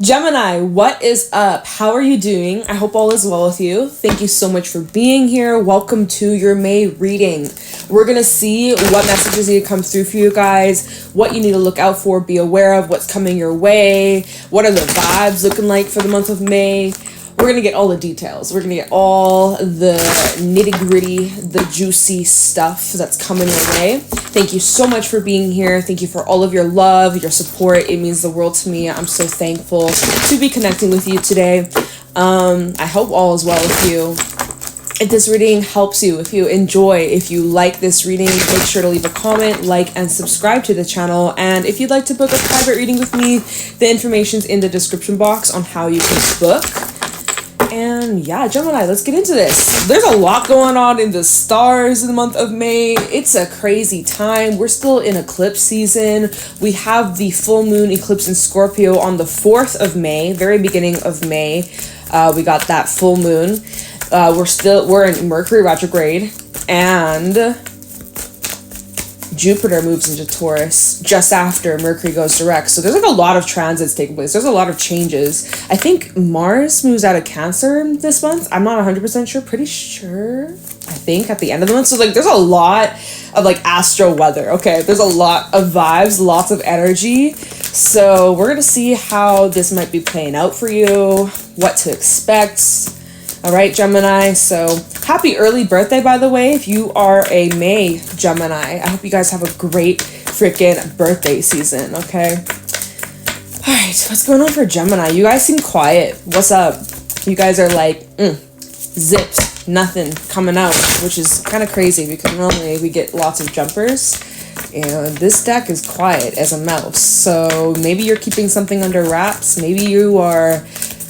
Gemini, what is up? How are you doing? I hope all is well with you. Thank you so much for being here. Welcome to your May reading. We're going to see what messages need to come through for you guys, what you need to look out for, be aware of, what's coming your way, what are the vibes looking like for the month of May. We're going to get all the details. We're going to get all the nitty-gritty, the juicy stuff that's coming your way. Thank you so much for being here. Thank you for all of your love, your support. It means the world to me. I'm so thankful to be connecting with you today. I hope all is well with you. If this reading helps you, if you enjoy, if you like this reading, make sure to leave a comment, like, and subscribe to the channel. And if you'd like to book a private reading with me, the information's in the description box on how you can book. And yeah, Gemini, let's get into this. There's a lot going on in the stars in the month of May. It's a crazy time. We're still in eclipse season. We have the full moon eclipse in Scorpio on the 4th of May, very beginning of May. We got that full moon. We're in Mercury retrograde, and Jupiter moves into Taurus just after Mercury goes direct. So there's like a lot of transits taking place. There's a lot of changes. I think Mars moves out of Cancer this month. I'm not 100% sure. Pretty sure. I think at the end of the month. So like there's a lot of like astro weather. Okay. There's a lot of vibes, lots of energy. So we're going to see how this might be playing out for you, what to expect. All right, Gemini. So happy early birthday, by the way, if you are a May Gemini. I hope you guys have a great freaking birthday season, okay? All right, what's going on for Gemini? You guys seem quiet. What's up? You guys are like, zipped, nothing coming out, which is kind of crazy because normally we get lots of jumpers. And this deck is quiet as a mouse. So maybe you're keeping something under wraps. Maybe you are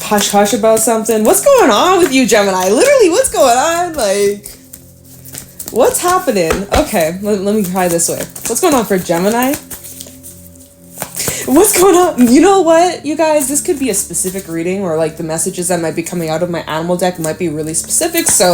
hush about something. What's going on with you, Gemini? Literally, what's going on? Like, what's happening? Okay, let me try this way. What's going on for Gemini? What's going on? You know what, you guys? This could be a specific reading, or like the messages that might be coming out of my animal deck might be really specific. So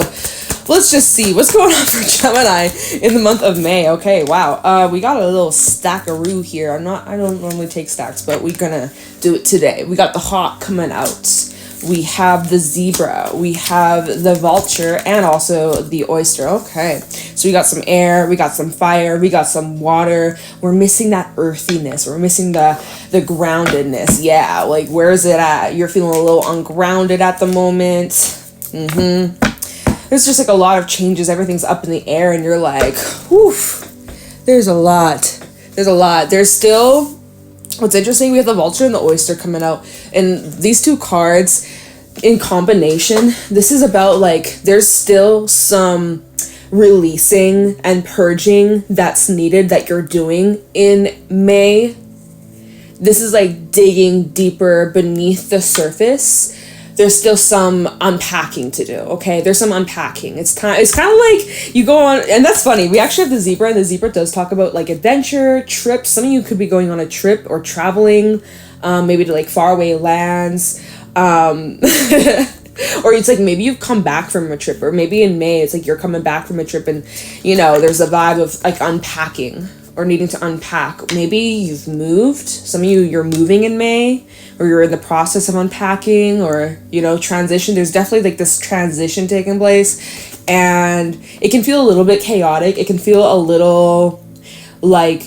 let's just see what's going on for Gemini in the month of May. Okay, wow. We got a little stackaroo here. I don't normally take stacks, but we're gonna do it today. We got the hawk coming out. We have the zebra. We have the vulture and also the oyster. Okay, so we got some air, we got some fire, we got some water. We're missing that earthiness. We're missing the groundedness. Yeah, like where is it at? You're feeling a little ungrounded at the moment. There's just like a lot of changes. Everything's up in the air and you're like, whew, there's a lot. There's still, what's interesting, we have the vulture and the oyster coming out. And these two cards in combination, this is about like, there's still some releasing and purging that's needed that you're doing in May. This is like digging deeper beneath the surface. There's still some unpacking to do, okay? There's some unpacking. It's kind of like you go on, and that's funny. We actually have the zebra, and the zebra does talk about like adventure, trips. Some of you could be going on a trip or traveling, maybe to like faraway lands. Or it's like maybe you've come back from a trip, or maybe in May, it's like you're coming back from a trip and, you know, there's a vibe of like unpacking or needing to unpack. Maybe you've moved. Some of you, you're moving in May, or you're in the process of unpacking, or, you know, transition. There's definitely like this transition taking place, and it can feel a little bit chaotic. It can feel a little like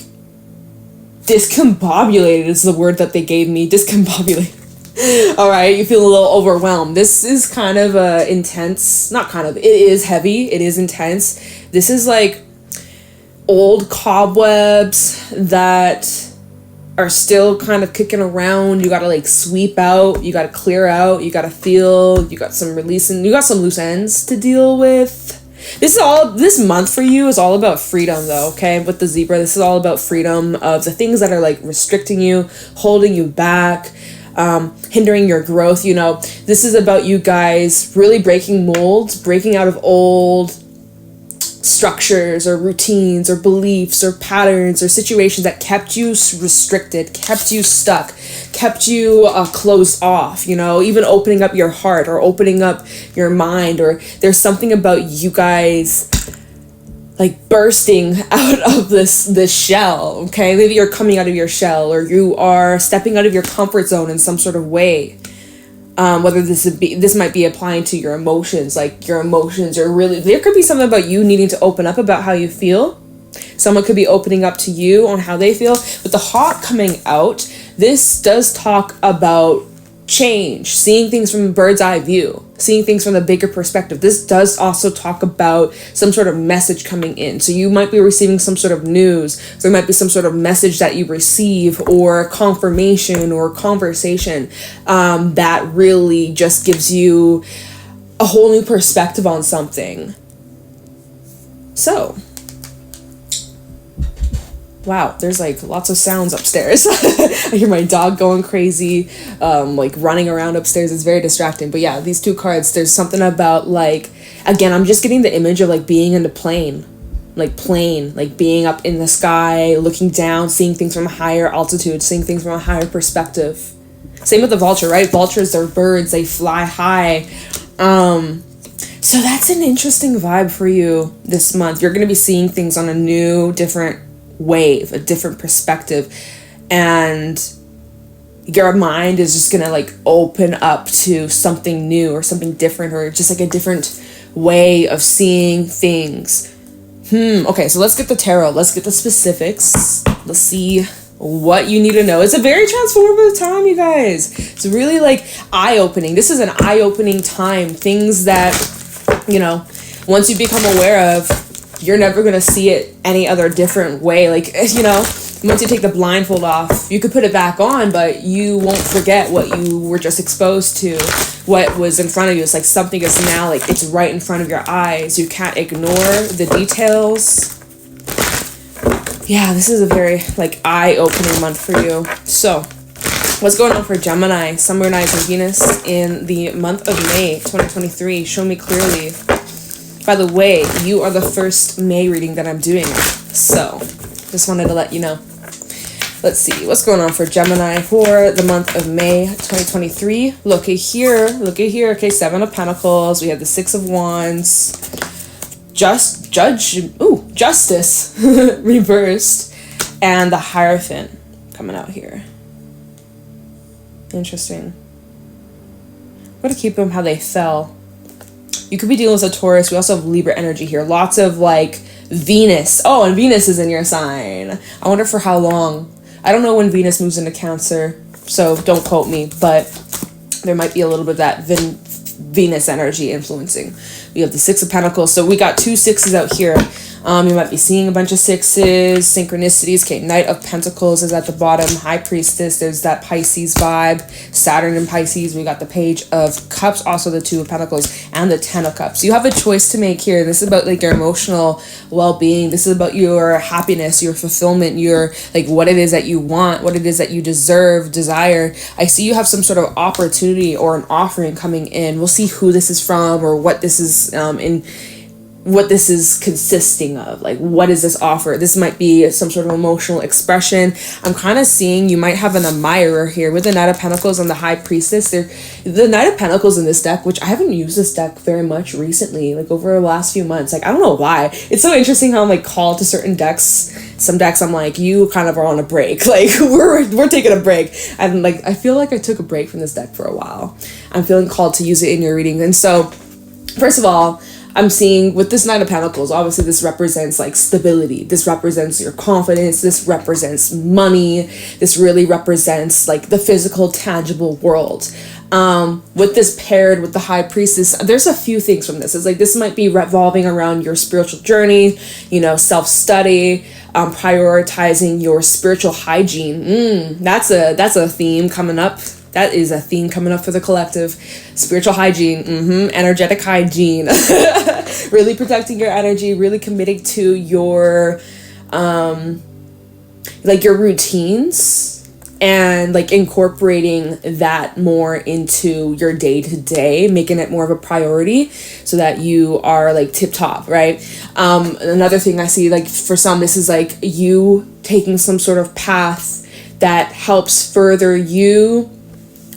discombobulated is the word that they gave me. Discombobulated. All right, you feel a little overwhelmed. This is kind of intense. Not kind of. It is heavy. It is intense. This is like old cobwebs that are still kind of kicking around. You gotta like sweep out, you gotta clear out, you gotta feel, you got some releasing, you got some loose ends to deal with. This month for you is all about freedom though, okay? With the zebra, this is all about freedom of the things that are like restricting you, holding you back, hindering your growth. You know, this is about you guys really breaking molds, breaking out of old structures or routines or beliefs or patterns or situations that kept you restricted, kept you stuck, kept you closed off, you know, even opening up your heart or opening up your mind. Or there's something about you guys like bursting out of this shell, okay? Maybe you're coming out of your shell, or you are stepping out of your comfort zone in some sort of way. Whether this might be applying to your emotions, like your emotions are really, there could be something about you needing to open up about how you feel. Someone could be opening up to you on how they feel. With the hawk coming out, this does talk about change, seeing things from a bird's eye view, seeing things from the bigger perspective. This does also talk about some sort of message coming in. So you might be receiving some sort of news. There might be some sort of message that you receive, or confirmation or conversation that really just gives you a whole new perspective on something. So, wow, there's like lots of sounds upstairs. I hear my dog going crazy, like running around upstairs. It's very distracting. But yeah, these two cards, there's something about like, again, I'm just getting the image of like being in the plane, like being up in the sky, looking down, seeing things from a higher altitude, seeing things from a higher perspective. Same with the vulture, right? Vultures are birds, they fly high. So that's an interesting vibe for you this month. You're going to be seeing things on a new, different wave, a different perspective, and your mind is just gonna like open up to something new or something different, or just like a different way of seeing things. Okay, so let's get the tarot, let's get the specifics, let's see what you need to know. It's a very transformative time, you guys. It's really like eye-opening. This is an eye-opening time. Things that, you know, once you become aware of, you're never going to see it any other different way. Like, you know, once you take the blindfold off, you could put it back on, but you won't forget what you were just exposed to, what was in front of you. It's like something is now, like, it's right in front of your eyes. You can't ignore the details. Yeah, this is a very, like, eye-opening month for you. So, what's going on for Gemini, Sun, Moon, Rising, Venus in the month of May 2023? Show me clearly. By the way, you are the first May reading that I'm doing, so just wanted to let you know. Let's see, what's going on for Gemini for the month of May 2023? Look at here. Okay, Seven of Pentacles. We have the Six of Wands. Justice reversed, and the Hierophant coming out here. Interesting. I'm going to keep them how they fell. You could be dealing with a Taurus. We also have Libra energy here. Lots of like Venus. Oh, and Venus is in your sign. I wonder for how long. I don't know when Venus moves into Cancer, so don't quote me, but there might be a little bit of that Venus energy influencing. We have the Six of Pentacles. So we got two sixes out here. You might be seeing a bunch of sixes, synchronicities. Okay, Knight of Pentacles is at the bottom. High Priestess, there's that Pisces vibe. Saturn and Pisces. We got the Page of Cups, also the Two of Pentacles, and the Ten of Cups. You have a choice to make here. This is about like your emotional well-being. This is about your happiness, your fulfillment, your like what it is that you want, what it is that you deserve, desire. I see you have some sort of opportunity or an offering coming in. We'll see who this is from or what this is what this is consisting of. Like, what is this offer? This might be some sort of emotional expression. I'm kind of seeing you might have an admirer here with the Knight of Pentacles and the High Priestess. The Knight of Pentacles in this deck, which I haven't used this deck very much recently, like over the last few months. Like, I don't know why. It's so interesting how I'm like called to certain decks. Some decks I'm like, you kind of are on a break. Like, we're taking a break. And like, I feel like I took a break from this deck for a while. I'm feeling called to use it in your reading. And so, first of all, I'm seeing with this Knight of Pentacles, obviously this represents like stability. This represents your confidence. This represents money. This really represents like the physical, tangible world. With this paired with the High Priestess, there's a few things from this. It's like this might be revolving around your spiritual journey, you know, self-study, prioritizing your spiritual hygiene. That's a theme coming up. That is a theme coming up for the collective. Spiritual hygiene, energetic hygiene. Really protecting your energy, really committing to your, like your routines and like incorporating that more into your day to day, making it more of a priority so that you are like tip top, right? Another thing I see, like for some, this is like you taking some sort of path that helps further you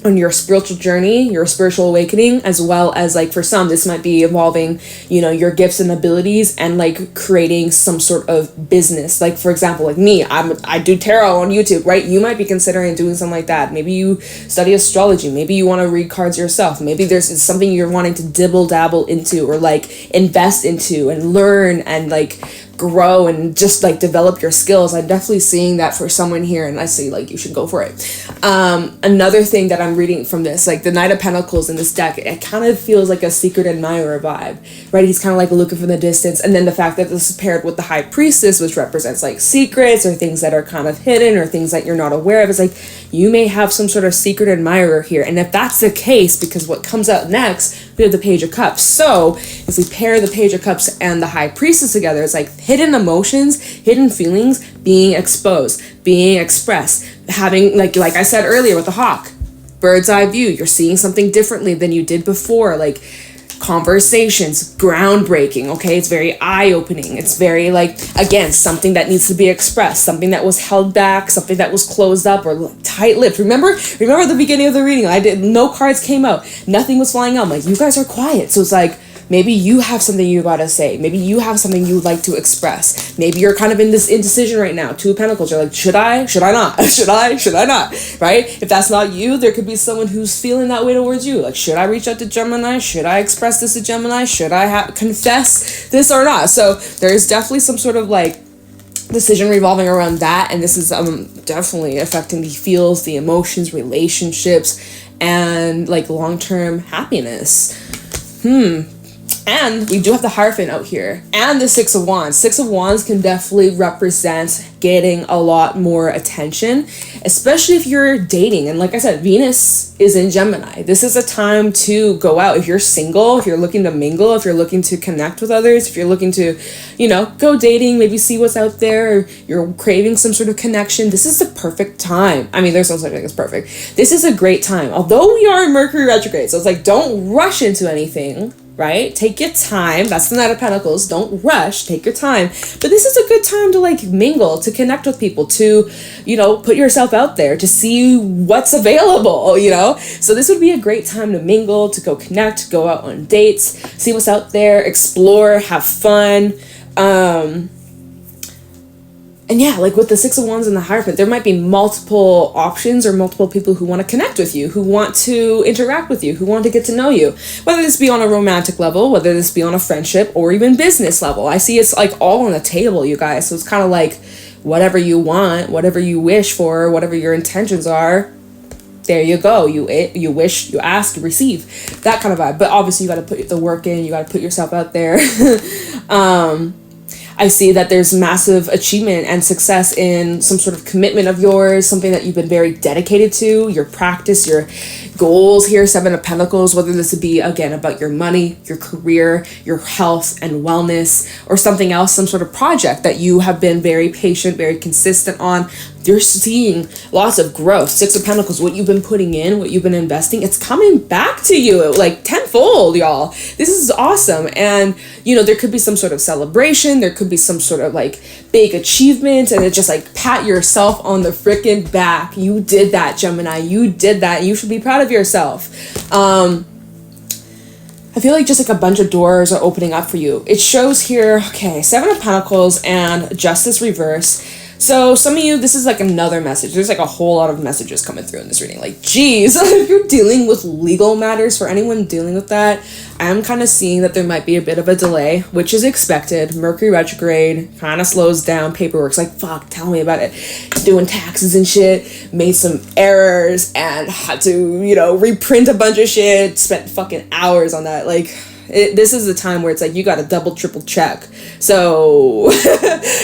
on your spiritual journey, your spiritual awakening, as well as like for some, this might be involving, you know, your gifts and abilities and like creating some sort of business. Like for example, like me, I do tarot on YouTube, right? You might be considering doing something like that. Maybe you study astrology. Maybe you want to read cards yourself. Maybe there's something you're wanting to dibble dabble into or like invest into and learn and like grow and just like develop your skills. I'm definitely seeing that for someone here, and I say like you should go for it. Another thing that I'm reading from this, like the Knight of Pentacles in this deck, it kind of feels like a secret admirer vibe, right? He's kind of like looking from the distance, and then the fact that this is paired with the High Priestess, which represents like secrets or things that are kind of hidden or things that you're not aware of. It's like you may have some sort of secret admirer here, and if that's the case, because what comes out next, we have the Page of Cups. So if we pair the Page of Cups and the High Priestess together, it's like hidden emotions, hidden feelings being exposed, being expressed, having like I said earlier with the hawk, bird's eye view. You're seeing something differently than you did before, like conversations, groundbreaking. Okay, it's very eye-opening. It's very like, again, something that needs to be expressed, something that was held back, something that was closed up or tight-lipped. Remember the beginning of the reading, no cards came out, nothing was flying out. I'm like, you guys are quiet. So it's like, maybe you have something you gotta say. Maybe you have something you would like to express. Maybe you're kind of in this indecision right now. Two of Pentacles. You're like, should I not? should I not? Right? If that's not you, there could be someone who's feeling that way towards you. Like, should I reach out to Gemini? Should I express this to Gemini? Should I confess this or not? So there's definitely some sort of like decision revolving around that, and this is definitely affecting the feels, the emotions, relationships, and like long-term happiness. And we do have the Hierophant out here and the Six of Wands. Six of Wands can definitely represent getting a lot more attention, especially if you're dating. And like I said, Venus is in Gemini. This is a time to go out. If you're single, if you're looking to mingle, if you're looking to connect with others, if you're looking to, you know, go dating, maybe see what's out there, or you're craving some sort of connection, this is the perfect time. I mean, there's no such thing as perfect. This is a great time. Although we are in Mercury retrograde, so it's like, don't rush into anything. Right? Take your time. That's the Knight of Pentacles. Don't rush. Take your time. But this is a good time to like mingle, to connect with people, to, you know, put yourself out there, to see what's available, you know? So this would be a great time to mingle, to go connect, go out on dates, see what's out there, explore, have fun. And yeah, like with the Six of Wands and the Hierophant, there might be multiple options or multiple people who want to connect with you, who want to interact with you, who want to get to know you. Whether this be on a romantic level, whether this be on a friendship, or even business level. I see it's like all on the table, you guys. So it's kind of like whatever you want, whatever you wish for, whatever your intentions are, there you go. You wish, you ask, you receive. That kind of vibe. But obviously you got to put the work in. You got to put yourself out there. I see that there's massive achievement and success in some sort of commitment of yours, something that you've been very dedicated to, your practice, your goals here, Seven of Pentacles, whether this would be, again, about your money, your career, your health and wellness, or something else, some sort of project that you have been very patient, very consistent on. You're seeing lots of growth. Six of Pentacles, what you've been putting in, what you've been investing, it's coming back to you like tenfold, y'all. This is awesome. And, you know, there could be some sort of celebration. There could be some sort of like big achievement, and it's just like pat yourself on the freaking back. You did that, Gemini. You did that. You should be proud of yourself. I feel like just like a bunch of doors are opening up for you. It shows here, okay, Seven of Pentacles and Justice reverse. So some of you, this is like another message. There's like a whole lot of messages coming through in this reading. Like, geez, if you're dealing with legal matters, for anyone dealing with that, I'm kind of seeing that there might be a bit of a delay, which is expected. Mercury retrograde kind of slows down paperwork. It's like, fuck, tell me about it. Doing taxes and shit, made some errors and had to, you know, reprint a bunch of shit, spent fucking hours on that. Like, this is the time where it's like you got to double, triple check. So,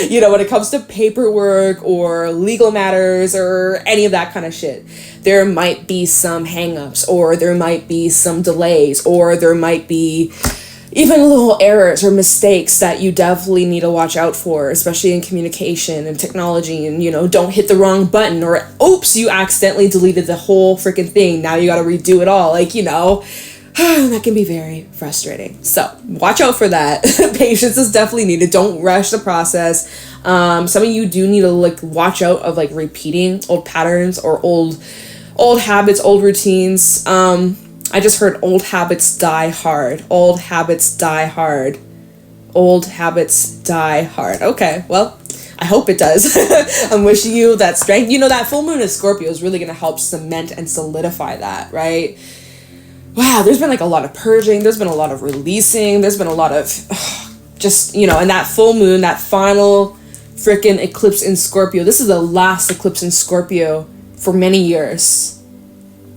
you know, when it comes to paperwork or legal matters or any of that kind of shit, there might be some hangups, or there might be some delays, or there might be even little errors or mistakes that you definitely need to watch out for, especially in communication and technology. And, you know, don't hit the wrong button, or oops, you accidentally deleted the whole freaking thing. Now you got to redo it all. Like, you know, that can be very frustrating. So watch out for that. Patience is definitely needed. Don't rush the process. Some of you do need to like watch out of like repeating old patterns or old Old habits, old routines. I just heard old habits die hard. Old habits die hard. Old habits die hard. Okay, well, I hope it does. I'm wishing you that strength. You know, that full moon in Scorpio is really going to help cement and solidify that, right? Wow, there's been like a lot of purging. There's been a lot of releasing. There's been a lot of just, you know, and that full moon, that final freaking eclipse in Scorpio. This is the last eclipse in Scorpio for many years.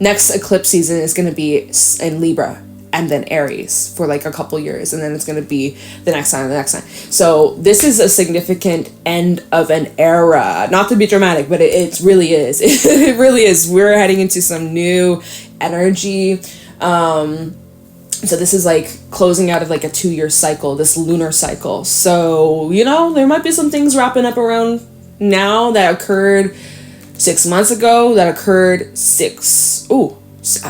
Next eclipse season is going to be in Libra and then Aries for like a couple years. And then it's going to be the next sign and the next sign. So this is a significant end of an era. Not to be dramatic, but it really is. It really is. We're heading into some new energy. So this is like closing out of like a 2-year cycle, this lunar cycle. So, you know, there might be some things wrapping up around now that occurred 6 months ago, that occurred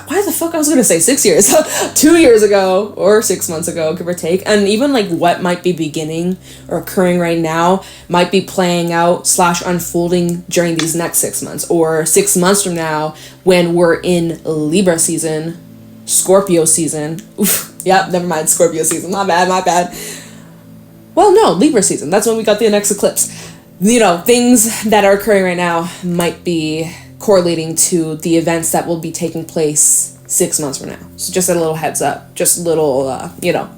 why the fuck I was gonna say 6 years 2 years ago or 6 months ago, give or take. And even like what might be beginning or occurring right now might be playing out / unfolding during these next 6 months, or 6 months from now when we're in Libra season, Scorpio season. Yep, never mind, Scorpio season, my bad. Well, no, Libra season, that's when we got the next eclipse. You know, things that are occurring right now might be correlating to the events that will be taking place 6 months from now. So just a little heads up, just a little, you know,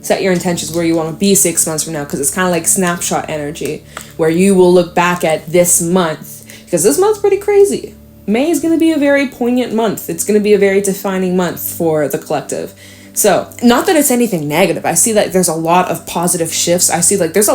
set your intentions where you want to be 6 months from now, because it's kind of like snapshot energy where you will look back at this month, because this month's pretty crazy. May is going to be a very poignant month. It's going to be a very defining month for the collective. So, not that it's anything negative. I see that there's a lot of positive shifts. I see like there's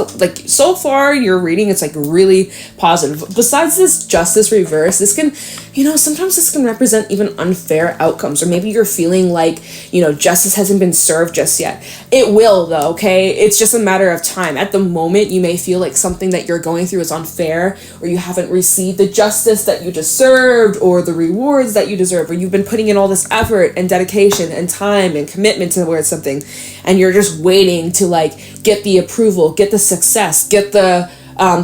so far your reading, it's like really positive. Besides this justice reverse, this can, you know, sometimes this can represent even unfair outcomes, or maybe you're feeling like, you know, justice hasn't been served just yet. It will though, okay? It's just a matter of time. At the moment, you may feel like something that you're going through is unfair, or you haven't received the justice that you deserved, or the rewards that you deserve, or you've been putting in all this effort and dedication and time and commitment towards something, and you're just waiting to like get the approval, get the success, get the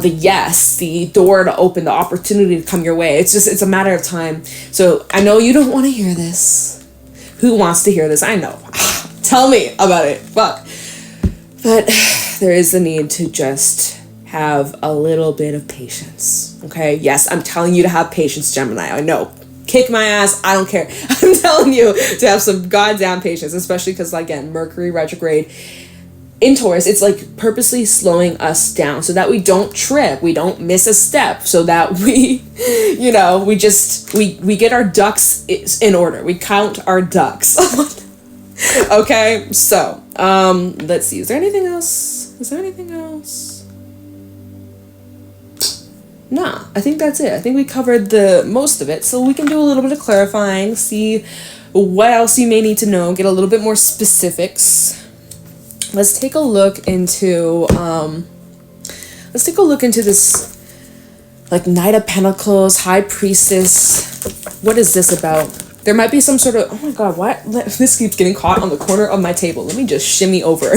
yes, the door to open, the opportunity to come your way. It's a matter of time. So I know you don't want to hear this. Who wants to hear this? I know. Tell me about it. Fuck. But there is the need to just have a little bit of patience. Okay? Yes, I'm telling you to have patience, Gemini. I know. Kick my ass, I don't care. I'm telling you to have some goddamn patience, especially because, again, Mercury retrograde in Taurus, it's like purposely slowing us down so that we don't trip, we don't miss a step, so that we, you know, we get our ducks in order. We count our ducks. Okay, so, let's see. Is there anything else? Nah, I think that's it. I think we covered the most of it. So we can do a little bit of clarifying, see what else you may need to know, get a little bit more specifics. Let's take a look into this like Knight of Pentacles, High Priestess. What is this about? There might be some sort of, oh my god, what? This keeps getting caught on the corner of my table. Let me just shimmy over.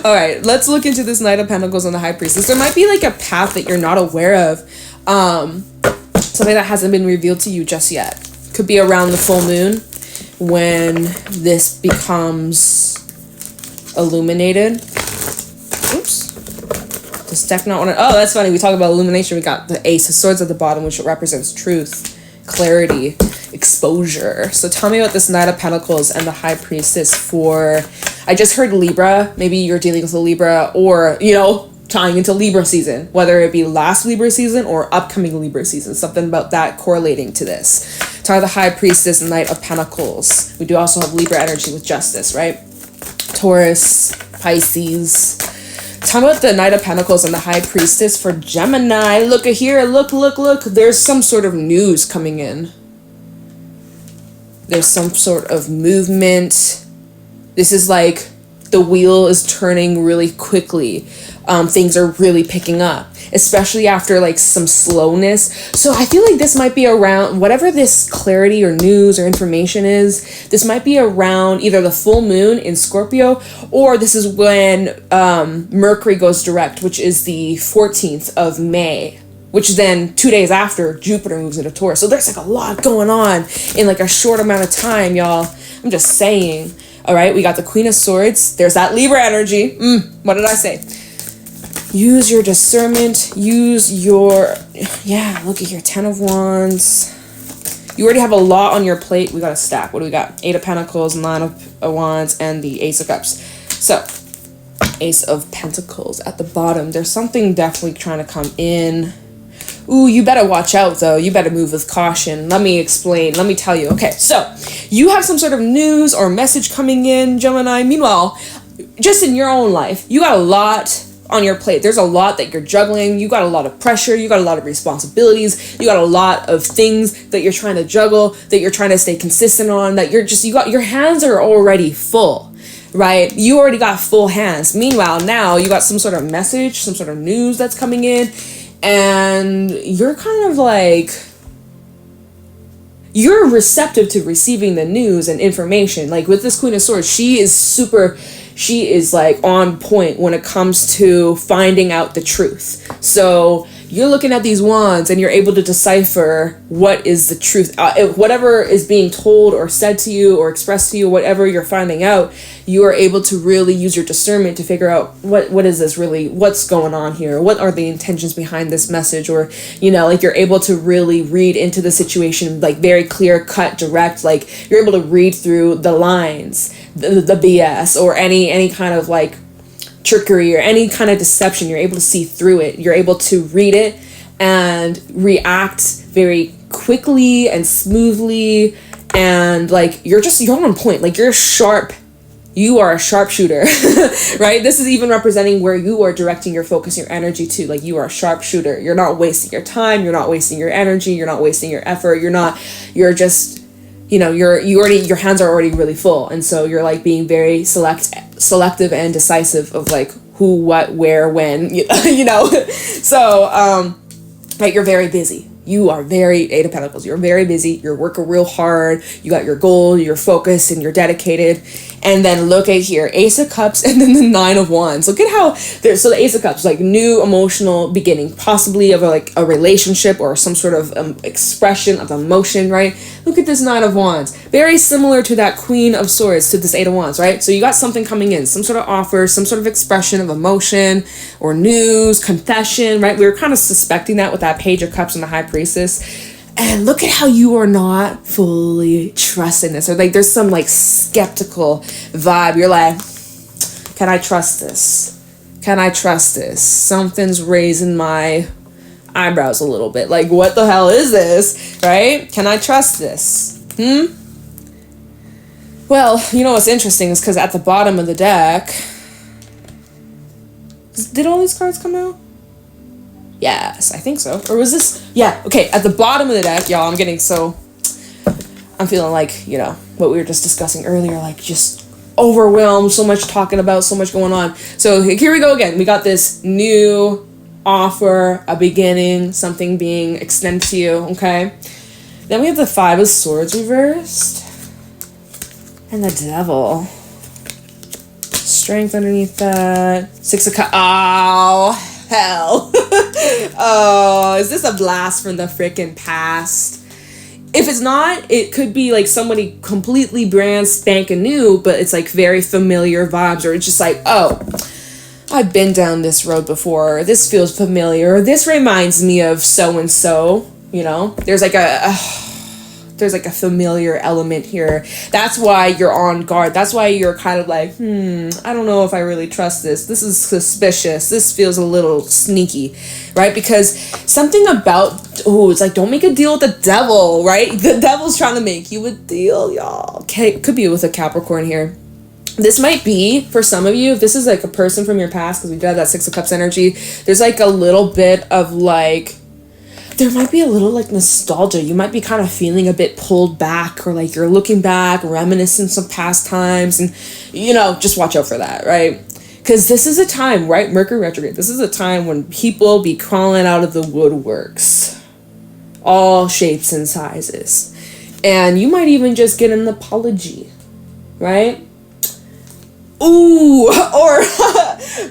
All right, let's look into this Knight of Pentacles and the High Priestess. There might be like a path that you're not aware of. Something that hasn't been revealed to you just yet. Could be around the full moon when this becomes illuminated. Oops. Does deck not want to... Oh, that's funny. We talk about illumination. We got the Ace of Swords at the bottom, which represents truth, clarity, exposure. So tell me about this Knight of Pentacles and the High Priestess for... I just heard Libra. Maybe you're dealing with a Libra, or, you know, tying into Libra season, whether it be last Libra season or upcoming Libra season. Something about that correlating to this. Tie the High Priestess and Knight of Pentacles. We do also have Libra energy with justice, right? Taurus, Pisces. Tell me about the Knight of Pentacles and the High Priestess for Gemini. Look at here. Look. There's some sort of news coming in. There's some sort of movement. This is like the wheel is turning really quickly. Things are really picking up, especially after like some slowness. So I feel like this might be around whatever this clarity or news or information is. This might be around either the full moon in Scorpio, or this is when Mercury goes direct, which is the 14th of May. which then 2 days after, Jupiter moves into Taurus. So there's like a lot going on in like a short amount of time, y'all. I'm just saying. All right, we got the Queen of Swords. There's that Libra energy. What did I say? Use your discernment. Use your, yeah, look at your 10 of Wands. You already have a lot on your plate. We got a stack. What do we got? 8 of Pentacles, 9 of Wands, and the Ace of Cups. So, Ace of Pentacles at the bottom. There's something definitely trying to come in. Ooh, you better watch out, though. You better move with caution. Let me explain. Let me tell you. Okay, so you have some sort of news or message coming in, Gemini. Meanwhile, just in your own life, you got a lot on your plate. There's a lot that you're juggling. You got a lot of pressure. You got a lot of responsibilities. You got a lot of things that you're trying to juggle, that you're trying to stay consistent on, that your hands are already full, right? You already got full hands. Meanwhile, now you got some sort of message, some sort of news that's coming in, and you're kind of like, you're receptive to receiving the news and information. Like with this Queen of Swords, she is like on point when it comes to finding out the truth. So you're looking at these wands and you're able to decipher what is the truth. Whatever is being told or said to you or expressed to you, whatever you're finding out, you are able to really use your discernment to figure out what is this really, what's going on here? What are the intentions behind this message? Or, you know, like you're able to really read into the situation, like very clear, cut, direct, like you're able to read through the lines, the BS or any kind of like trickery or any kind of deception. You're able to see through it. You're able to read it and react very quickly and smoothly, and like you're on point. Like you're sharp. You are a sharpshooter, right? This is even representing where you are directing your focus, your energy to. Like you are a sharpshooter. You're not wasting your time. You're not wasting your energy. You're not wasting your effort. You're just, you know, your hands are already really full. And so you're like being very selective and decisive of like who, what, where, when, you know? So, right, you're very busy. You are very 8 of Pentacles. You're very busy. You're working real hard. You got your goal, you're focused, and you're dedicated. And then look at here, Ace of Cups, and then the 9 of Wands. Look at how there's, so the Ace of Cups, like new emotional beginning, possibly of a relationship or some sort of expression of emotion, right? Look at this 9 of Wands. Very similar to that Queen of Swords, to this 8 of Wands, right? So you got something coming in, some sort of offer, some sort of expression of emotion or news, confession, right? We were kind of suspecting that with that Page of Cups and the High Priestess. And look at how you are not fully trusting this. Or like there's some like skeptical vibe. You're like, can I trust this? Can I trust this? Something's raising my eyebrows a little bit. Like, what the hell is this? Right? Can I trust this? Well, you know what's interesting is because at the bottom of the deck, did all these cards come out? Yes, I think so. Or was this? Yeah, okay. At the bottom of the deck, y'all, I'm feeling like, you know, what we were just discussing earlier, like just overwhelmed, so much talking about, so much going on. So here we go again. We got this new offer, a beginning, something being extended to you, okay? Then we have the 5 of Swords reversed. And the Devil. Strength underneath that. 6 of Cups. Oh, hell. Oh, is this a blast from the freaking past? If it's not, it could be like somebody completely brand spanking new, but it's like very familiar vibes, or it's just like, oh, I've been down this road before. This feels familiar. This reminds me of so-and-so, you know? There's like a familiar element here. That's why you're on guard. That's why you're kind of like, I don't know if I really trust this. This is suspicious. This feels a little sneaky, right? Because something about, it's like, don't make a deal with the devil, right? The devil's trying to make you a deal, y'all. Okay, could be with a Capricorn here. This might be, for some of you, if this is like a person from your past, because we did that 6 of Cups energy, there's like a little bit of like, there might be a little like nostalgia. You might be kind of feeling a bit pulled back, or like you're looking back, reminiscing some past times, and you know, just watch out for that, right? Because this is a time, right? Mercury retrograde. This is a time when people be crawling out of the woodworks, all shapes and sizes, and you might even just get an apology, right? Ooh, or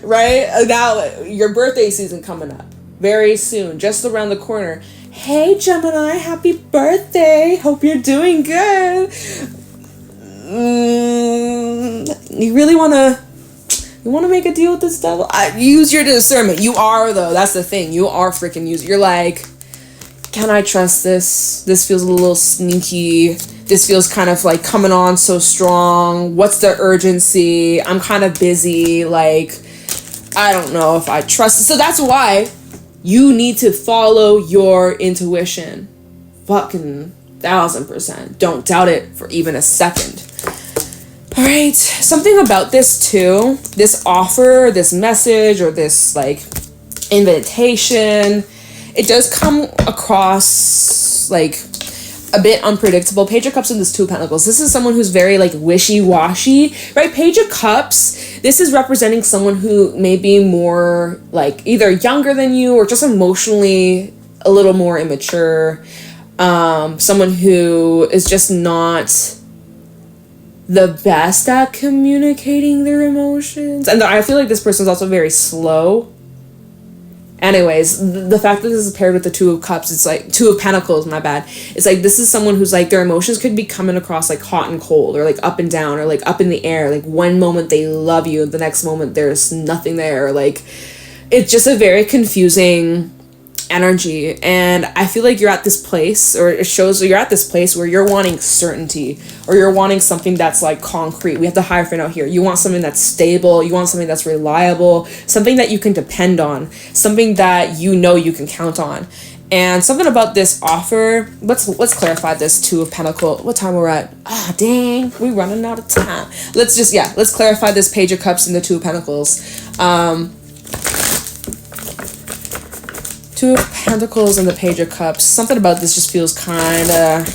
right now your birthday season coming up. very soon, just around the corner. Hey Gemini, happy birthday. Hope you're doing good. You really want to make a deal with this devil? Use your discernment. You are, though. That's the thing. You are freaking using. You're like, can I trust this? This feels a little sneaky. This feels kind of like coming on so strong. What's the urgency? I'm kind of busy. Like, I don't know if I trust it. So that's why you need to follow your intuition. Fucking 1000%. Don't doubt it for even a second. All right. Something about this too. This offer, this message, or this like invitation, it does come across like a bit unpredictable. Page of Cups and this Two of Pentacles. This is someone who's very like wishy-washy, right? Page of Cups, this is representing someone who may be more like either younger than you or just emotionally a little more immature. Someone who is just not the best at communicating their emotions. And I feel like this person is also very slow. Anyways, the fact that this is paired with the Two of Cups, it's like Two of Pentacles, my bad. It's like this is someone who's like their emotions could be coming across like hot and cold, or like up and down, or like up in the air. Like one moment they love you, the next moment there's nothing there. Like it's just a very confusing energy. And I feel like you're at this place, or it shows you're at this place where you're wanting certainty, or you're wanting something that's like concrete. We have the Hierophant out here. You want something that's stable. You want something that's reliable, something that you can depend on, something that you know you can count on. And something about this offer, let's clarify this Two of Pentacles. What time we're at? Dang, we're running out of time. Let's clarify this Page of Cups and the Two of Pentacles. Two of Pentacles and the Page of Cups. Something about this just feels kind of...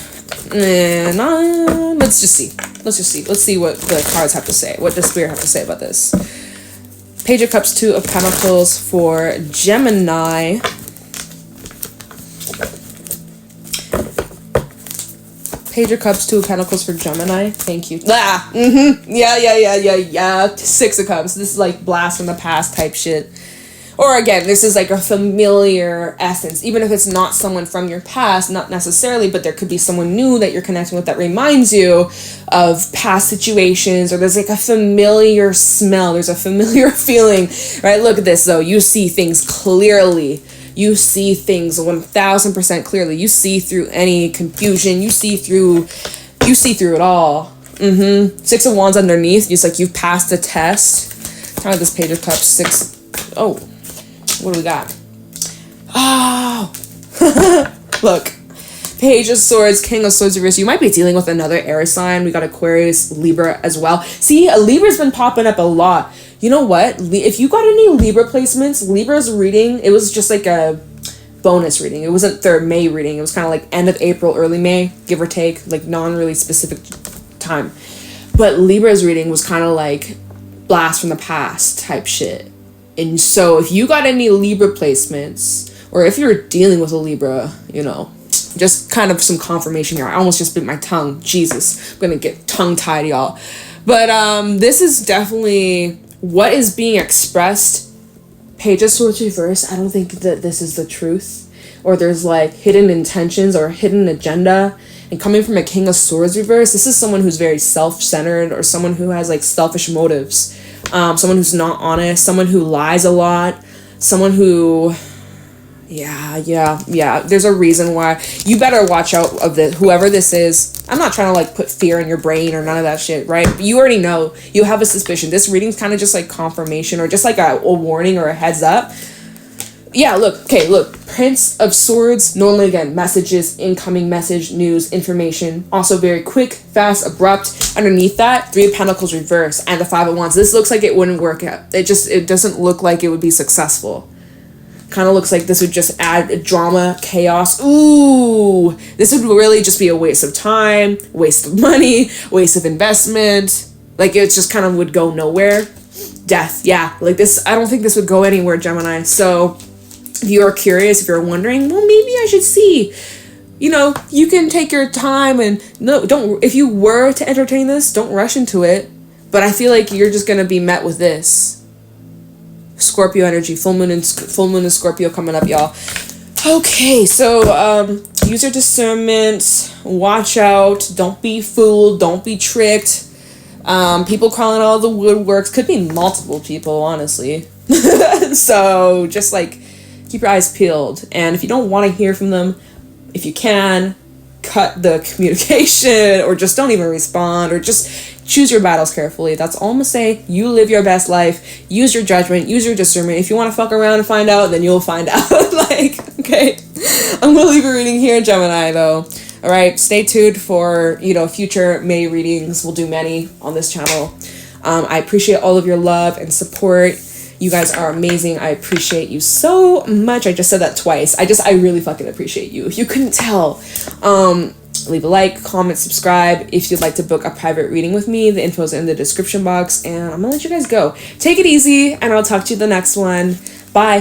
Let's just see. Let's see what the cards have to say. What the Spirit have to say about this. Page of Cups, Two of Pentacles for Gemini. Page of Cups, Two of Pentacles for Gemini. Thank you. Yeah. Six of Cups. This is like blast from the past type shit. Or again, this is like a familiar essence, even if it's not someone from your past, not necessarily, but there could be someone new that you're connecting with that reminds you of past situations, or there's like a familiar smell, there's a familiar feeling, right? Look at this though. You see things clearly. You see things 1000% clearly. You see through any confusion. You see through it all. Six of Wands underneath. It's like you've passed the test. Kind of this Page of Cups, six. Oh. What do we got? Oh, look. Page of Swords, King of Swords reverse. You might be dealing with another air sign. We got Aquarius, Libra as well. See, a Libra's been popping up a lot. You know what? If you got any Libra placements, Libra's reading, it was just like a bonus reading. It wasn't their May reading. It was kind of like end of April, early May, give or take, like non-really specific time. But Libra's reading was kind of like blast from the past type shit. And so if you got any Libra placements, or if you're dealing with a Libra, you know, just kind of some confirmation here. I almost just bit my tongue. Jesus, I'm going to get tongue-tied, y'all. But this is definitely what is being expressed. Page of Swords reverse. I don't think that this is the truth. Or there's like hidden intentions or hidden agenda. And coming from a King of Swords reverse, this is someone who's very self-centered, or someone who has like selfish motives. Someone who's not honest, someone who lies a lot, someone who, there's a reason why. You better watch out of whoever this is. I'm not trying to like put fear in your brain or none of that shit, right? But you already know, you have a suspicion. This reading's kind of just like confirmation, or just like a warning or a heads up. Yeah, look, Prince of Swords, normally again, messages, incoming message, news, information, also very quick, fast, abrupt. Underneath that, Three of Pentacles reverse and the Five of Wands. This looks like it wouldn't work out. It doesn't look like it would be successful. Kind of looks like this would just add drama, chaos. Ooh, this would really just be a waste of time, waste of money, waste of investment. Like it just kind of would go nowhere. Death, yeah, like this, I don't think this would go anywhere, Gemini. So if you're curious, if you're wondering, well, maybe I should see, you know, you can take your time and if you were to entertain this, don't rush into it. But I feel like you're just going to be met with this. Scorpio energy, full moon and Scorpio coming up, y'all. Okay, so use your discernment, watch out, don't be fooled, don't be tricked. People crawling out of the woodworks, could be multiple people, honestly. So just like keep your eyes peeled, and if you don't want to hear from them, if you can, cut the communication, or just don't even respond, or just choose your battles carefully. That's all I'm gonna say. You live your best life, use your judgment, use your discernment. If you want to fuck around and find out, then you'll find out. Like, okay, I'm gonna leave a reading here, Gemini, though. All right, stay tuned for, future May readings. We'll do many on this channel. I appreciate all of your love and support. You guys are amazing. I appreciate you so much. I just said that twice. I really fucking appreciate you. If you couldn't tell, leave a like, comment, subscribe. If you'd like to book a private reading with me, the info's in the description box, and I'm gonna let you guys go. Take it easy, and I'll talk to you the next one. Bye.